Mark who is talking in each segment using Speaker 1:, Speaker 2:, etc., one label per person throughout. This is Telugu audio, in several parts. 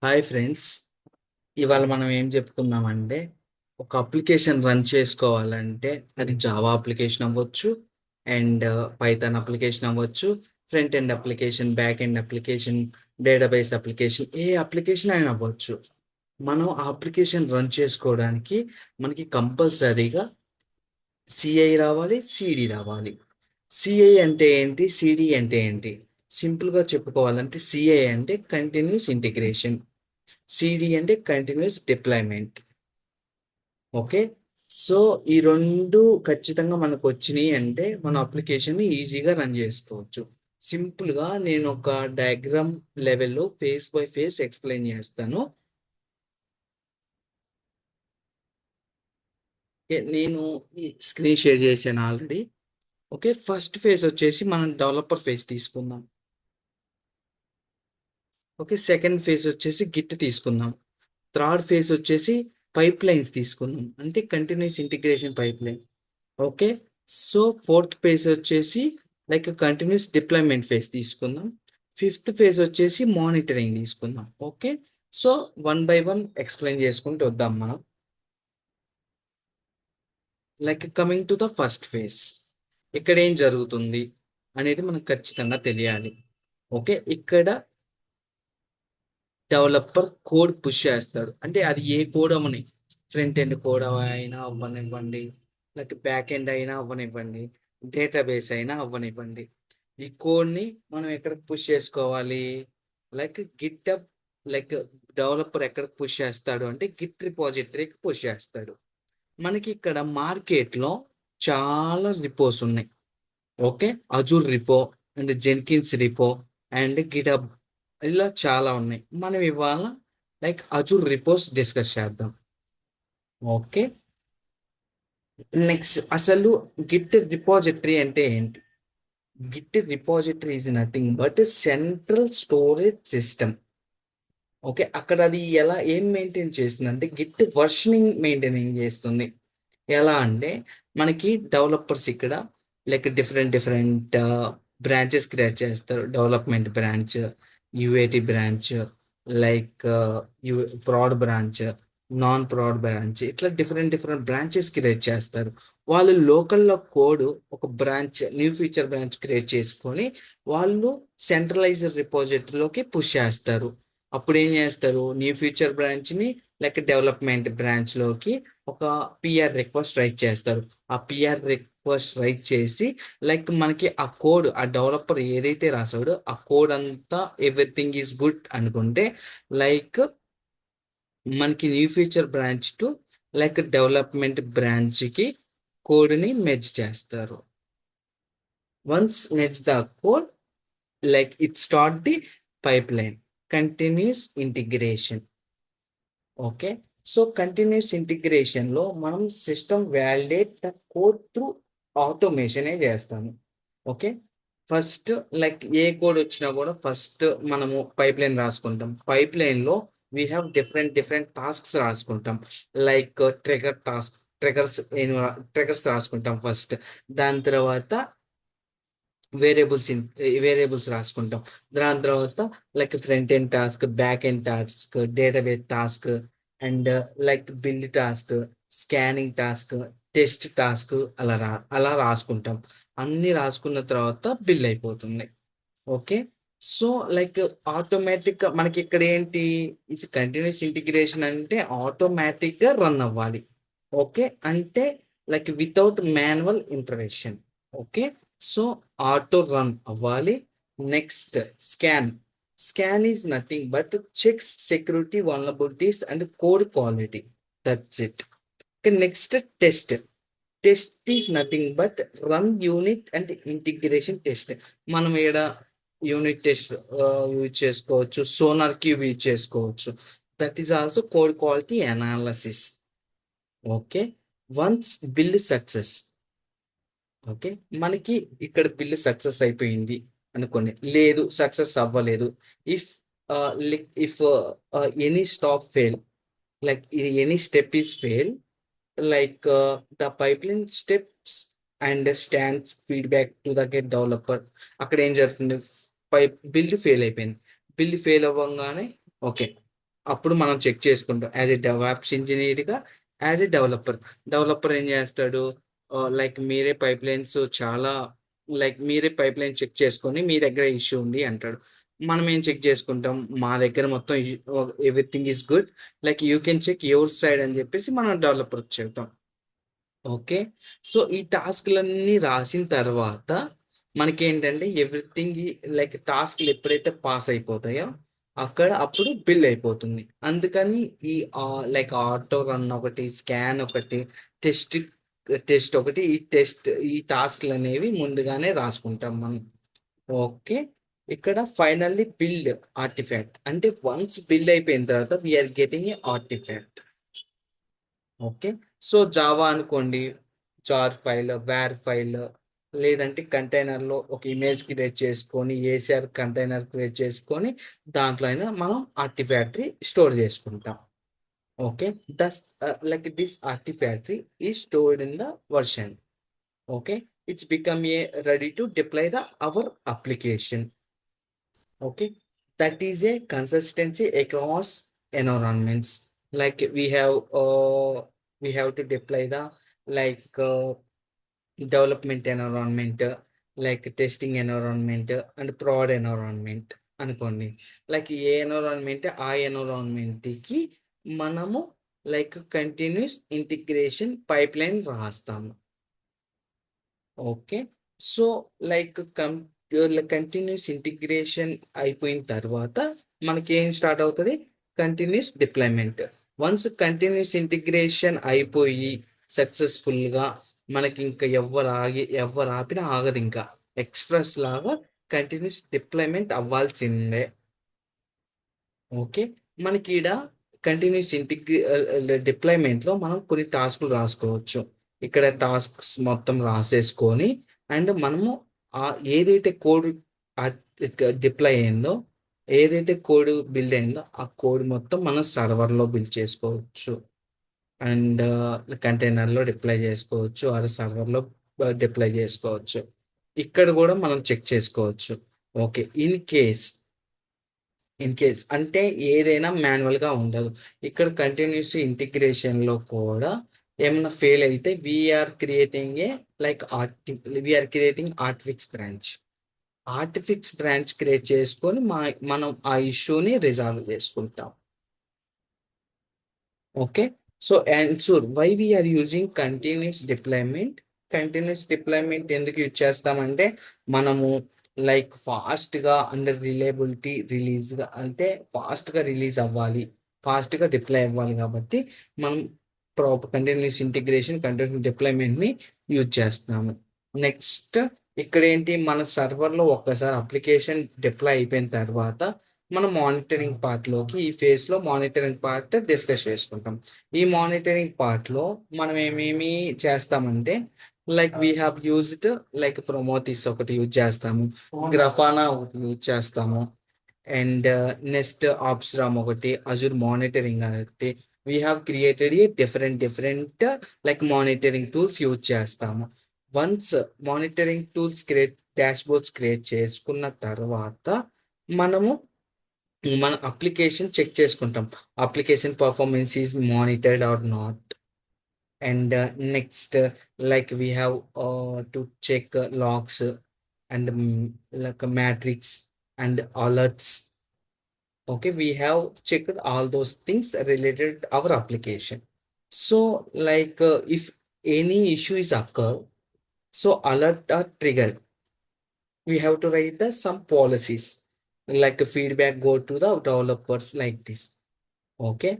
Speaker 1: Hi friends. ఇవాళ మనం ఏం చెప్పుకుందామంటే ఒక అప్లికేషన్ రన్ చేసుకోవాలంటే అది జావా అప్లికేషన్ అవ్వచ్చు, అండ్ పైథాన్ అప్లికేషన్ అవ్వచ్చు, front end application, back end application, database application, ఏ అప్లికేషన్ అయినా అవ్వచ్చు. మనం ఆ అప్లికేషన్ రన్ చేసుకోవడానికి మనకి కంపల్సరీగా సిఐ రావాలి, సిడి రావాలి. సిఐ అంటే ఏంటి, సిడి అంటే ఏంటి? సింపుల్గా చెప్పుకోవాలంటే సిఐ అంటే కంటిన్యూస్ ఇంటిగ్రేషన్, సిడి అంటే కంటిన్యూస్ డిప్లాయ్మెంట్. ఓకే. సో ఈ రెండు ఖచ్చితంగా మనకు వచ్చినాయి అంటే మన అప్లికేషన్ ఈజీగా రన్ చేసుకోవచ్చు. సింపుల్గా నేను ఒక డయాగ్రామ్ లెవెల్లో ఫేస్ బై ఫేస్ ఎక్స్ప్లెయిన్ చేస్తాను. ఓకే, నేను ఈ స్క్రీన్ షేర్ చేశాను ఆల్రెడీ. ఓకే, ఫస్ట్ ఫేజ్ వచ్చేసి మనం డెవలపర్ ఫేజ్ తీసుకుందాం. ఓకే, సెకండ్ ఫేజ్ వచ్చేసి గిట్ తీసుకుందాం. థర్డ్ ఫేజ్ వచ్చేసి పైప్ లైన్స్ తీసుకుందాం, అంటే continuous integration pipe line. Okay. So fourth phase వచ్చేసి లైక్ కంటిన్యూస్ డిప్లాయ్మెంట్ ఫేజ్ తీసుకుందాం. ఫిఫ్త్ ఫేజ్ వచ్చేసి మానిటరింగ్ తీసుకుందాం. Okay. So one by one explain చేసుకుంటూ వద్దాం మనం. Like coming to the first phase, ఇక్కడ ఏం జరుగుతుంది అనేది మనకు ఖచ్చితంగా తెలియాలి. ఓకే, ఇక్కడ డెవలపర్ కోడ్ పుష్ చేస్తాడు, అంటే అది ఏ కోడ్ అవని, ఫ్రంట్ ఎండ్ కోడ్ అయినా అవ్వనివ్వండి, లేకపోతే బ్యాక్ ఎండ్ అయినా అవ్వనివ్వండి, డేటాబేస్ అయినా అవ్వనివ్వండి. ఈ కోడ్ని మనం ఎక్కడ పుష్ చేసుకోవాలి? Like Git up. Like developer ఎక్కడ పుష్ చేస్తాడు అంటే గిట్ రిపాజిటరీకి పుష్ చేస్తాడు. మనకి ఇక్కడ మార్కెట్లో చాలా రిపోస్ ఉన్నాయి. Okay, Azure repo and Jenkins repo and GitHub, ఇలా చాలా ఉన్నాయి. మనం ఇవాళ లైక్ అజూర్ రిపోస్ డిస్కస్ చేద్దాం. ఓకే. నెక్స్ట్ అసలు గిట్ రిపాజిటరీ అంటే ఏంటి? Git repository is nothing but central storage system. Okay, అక్కడ అది ఎలా ఏం మెయింటైన్ చేస్తుంది అంటే గిట్ వర్షనింగ్ మెయింటైనింగ్ చేస్తుంది. ఎలా అంటే మనకి డెవలపర్స్ ఇక్కడ like different different branches create చేస్తారు. Development branch, UAT branch, like you prod branch, non prod branch, ఇట్లా డిఫరెంట్ డిఫరెంట్ బ్రాంచెస్ క్రియేట్ చేస్తారు. వాళ్ళు లోకల్లో కోడ్ ఒక branch, new feature branch create చేసుకొని వాళ్ళు సెంట్రలైజ్డ్ రిపోజిటరీలోకి పుష్ చేస్తారు. అప్పుడు ఏం చేస్తారు, న్యూ ఫీచర్ బ్రాంచ్ని లైక్ డెవలప్మెంట్ బ్రాంచ్లోకి ఒక పిఆర్ రిక్వెస్ట్ రైట్ చేస్తారు. ఆ పిఆర్ రిక్వెస్ట్ రైట్ చేసి లైక్ మనకి ఆ కోడ్, ఆ డెవలపర్ ఏదైతే రాసాడో ఆ కోడ్ అంతా ఎవ్రీథింగ్ ఈజ్ గుడ్ అనుకుంటే లైక్ మనకి new feature branch to like development బ్రాంచ్కి కోడ్ని మెర్జ్ చేస్తారు. Once merge the code, like it start the pipeline continuous integration. Okay. So continuous integration లో మనం system validate the code through automation చేస్తాము. ఓకే. ఫస్ట్ లైక్ ఏ కోడ్ వచ్చినా కూడా ఫస్ట్ మనము పైప్ లైన్ రాసుకుంటాం. పైప్ లైన్ లో we have different different tasks రాసుకుంటాం. Like trigger task, triggers triggers రాసుకుంటాం ఫస్ట్. దాని తర్వాత వేరియబుల్స్ వేరియబుల్స్ రాసుకుంటాం. దాని తర్వాత like front end task, back end task, database task, and like build task, scanning task, test task, అలా రాసుకుంటాం. అన్ని రాసుకున్న తర్వాత బిల్ అయిపోతుంది. ఓకే. సో లైక్ ఆటోమేటిక్ మనకి ఇక్కడ ఏంటి, ఇది కంటిన్యూస్ ఇంటిగ్రేషన్ అంటే ఆటోమేటిక్ గా రన్ అవ్వాలి. ఓకే, అంటే like without manual intervention. Okay. So auto run అవ్వాలి. Next scan. Scan is nothing but checks security vulnerabilities and code quality. That's it. Next test. Test is nothing but run unit and integration test. మనం ఇక్కడ యూనిట్ టెస్ట్ యూజ్ చేసుకోవచ్చు, సోనార్ క్యూబ్ యూజ్ చేసుకోవచ్చు. That is also code quality analysis. Okay. Once build success. Okay, మనకి ఇక్కడ బిల్డ్ సక్సెస్ అయిపోయింది అనుకోండి, లేదు సక్సెస్ అవ్వలేదు. If if any stop fail, like any step is fail, like the pipeline steps and stands feedback to the get developer. అక్కడ ఏం జరుగుతుంది, బిల్డ్ ఫెయిల్ అయిపోయింది. బిల్డ్ ఫెయిల్ అవ్వగానే ఓకే, అప్పుడు మనం చెక్ చేసుకుంటాం యాజ్ ఎ డెవలప్స్ ఇంజనీర్గా, యాజ్ ఎ డెవలపర్ ఏం చేస్తాడు, లైక్ మీరే పైప్ లైన్స్ చాలా లైక్ మీరే పైప్ లైన్ చెక్ చేసుకొని మీ దగ్గర ఇష్యూ ఉంది అంటాడు. మనం ఏం చెక్ చేసుకుంటాం, మా దగ్గర మొత్తం everything is good, like you can check your side అని చెప్పేసి మనం డెవలపర్ చెప్తాం. ఓకే. సో, ఈ టాస్క్‌లన్నీ రాసిన తర్వాత మనకేంటంటే ఎవ్రీథింగ్ లైక్ టాస్క్‌లు ఎప్పుడైతే పాస్ అయిపోతాయో అప్పుడు బిల్ అయిపోతుంది. అందుకని ఈ లైక్ ఆటో రన్ ఒకటి, స్కాన్ ఒకటి, టెస్ట్ టెస్ట్ ఒకటి, ఈ టాస్క్‌లనేవి ముందుగానే రాసుకుంటాం మనం. ఓకే. ఇక్కడ ఫైనల్లీ బిల్డ్ ఆర్టిఫాక్ట్ అంటే వన్స్ బిల్డ్ అయిపోయిన తర్వాత we are getting a artifact. Okay. So, Java అనుకోండి. జార్ ఫైల్, వేర్ ఫైల్ లేదంటే కంటైనర్‌లో ఒక ఇమేజ్ క్రియేట్ చేసుకొని, ఏసీఆర్ కంటైనర్ క్రియేట్ చేసుకొని, దాంట్లో అయినా మనం ఆర్టిఫాక్టరీ స్టోర్ చేసుకుంటాం. Okay. Thus like this artifactory is stored in the version. Okay. It's become a ready to deploy our application. Okay, that is a consistency across environments. Like we have to deploy the like development environment, like testing environment and prod environment అనుకోండి. లైక్ ఏ ఎన్విరాన్మెంట్ ఆ ఎన్విరాన్మెంట్ కి మనము like continuous integration pipeline రాస్తాము. Okay. So, like continuous integration అయిపోయిన తర్వాత మనకేం స్టార్ట్ అవుతది? Continuous deployment. Once continuous integration అయిపోయి సక్సెస్‌ఫుల్‌గా మనకింక ఎవ్వరు ఆపినా ఆగదింక. ఎక్స్‌ప్రెస్ లాగా కంటిన్యూస్ డిప్లాయ్‌మెంట్ అవ్వాల్సిందే. ఓకే. మనకీడ కంటిన్యూస్ డిప్లాయ్‌మెంట్‌లో మనం కొన్ని టాస్క్‌లు రాసుకోవచ్చు. ఇక్కడ టాస్క్స్ మొత్తం రాసేసుకొని అండ్ మనము ఏదైతే కోడ్ ఆహ్, డిప్లాయ్ అయిందో, ఏదైతే కోడ్ బిల్డ్ అయిందో, ఆ కోడ్ మొత్తం మనం సర్వర్‌లో బిల్డ్ చేసుకోవచ్చు. అండ్ కంటైనర్‌లో డిప్లాయ్ చేసుకోవచ్చు. ఆర్ సర్వర్‌లో డిప్లాయ్ చేసుకోవచ్చు. ఇక్కడ గూడా మనం చెక్ చేసుకోవచ్చు. ఓకే. ఇన్ కేస్ అంటే ఏదైనా మాన్యువల్‌గా ఉండదు. ఇక్కడ కంటిన్యూయస్ ఇంటిగ్రేషన్‌లో కూడా ఏమన్నా ఫెయిల్ అయితే we're creating artifacts branch. Artifacts branch create చేసుకొని మనం ఆ ఇష్యూని రిజాల్వ్ చేసుకుంటాం. Okay. So, ensure why we are using continuous deployment. Continuous deployment ఎందుకు యూజ్ చేస్తామంటే, మనము లైక్ ఫాస్ట్‌గా అండ్ రిలీజ్‌గా అంటే ఫాస్ట్‌గా రిలీజ్ అవ్వాలి. ఫాస్ట్‌గా డిప్లాయ్ అవ్వాలి కాబట్టి, మనం కంటిన్యూయస్ ఇంటిగ్రేషన్, కంటిన్యూయస్ డిప్లాయ్‌మెంట్‌ని యూజ్ చేస్తున్నాము. నెక్స్ట్ ఇక్కడేంటి మన సర్వర్‌లో ఒక్కసారి అప్లికేషన్ డిప్లాయ్ అయిపోయిన తర్వాత మనం మానిటరింగ్ పార్ట్‌లోకి ఈ ఫేజ్‌లో మానిటరింగ్ పార్ట్ డిస్కస్ చేసుకుంటాం. ఈ మానిటరింగ్ పార్ట్‌లో మనం ఏమేమి చేస్తామంటే, like we have used like Prometheus ఒకటి యూజ్ చేస్తాము. గ్రాఫానా ఒకటి యూజ్ చేస్తాము. అండ్ నెక్స్ట్ ఆబ్స్‌రామ్ ఒకటి, అజూర్ మానిటరింగ్ ఒకటి. We have created a different like monitoring tools use చేస్తాము. Once monitoring tools dashboards create చేసుకున్న తర్వాత మనము మన అప్లికేషన్ చెక్ చేసుకుంటాం. Application performance is monitored or not. And next like we have to check logs and like metrics and alerts. Okay, we have checked all those things related to our application. So, like if any issue is occurred, so alert are triggered. We have to write some policies like feedback go to the developers like this. Okay.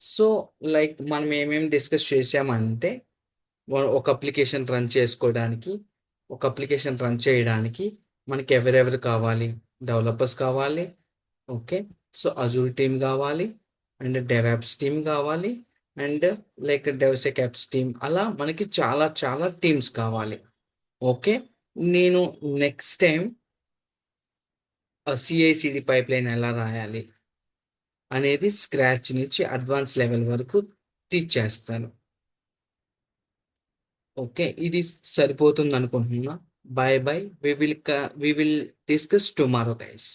Speaker 1: So, like మనం ఏమేమి డిస్కస్ చేశామంటే, ఒక అప్లికేషన్ రన్ చేసుకోవడానికి, ఒక అప్లికేషన్ రన్ చేయడానికి మనకి ఎవరెవరు కావాలి? డెవలపర్స్ కావాలి. ఓకే. సో, అజూర్ టీమ్ కావాలి. అండ్ డెవాప్స్ టీమ్ కావాలి. అండ్ లైక్ డెవసెక్యాప్స్ టీమ్ అలా మనకి చాలా చాలా టీమ్స్ కావాలి. ఓకే. నేను నెక్స్ట్ టైమ్ సీఐసీడీ పైప్‌లైన్ ఎలా రాయాలి అనేది స్క్రాచ్ నుంచి అడ్వాన్స్ లెవెల్ వరకు టీచ్ చేస్తాను. ఓకే. ఇది సరిపోతుందనుకుంటున్నా. Bye. We will discuss tomorrow guys.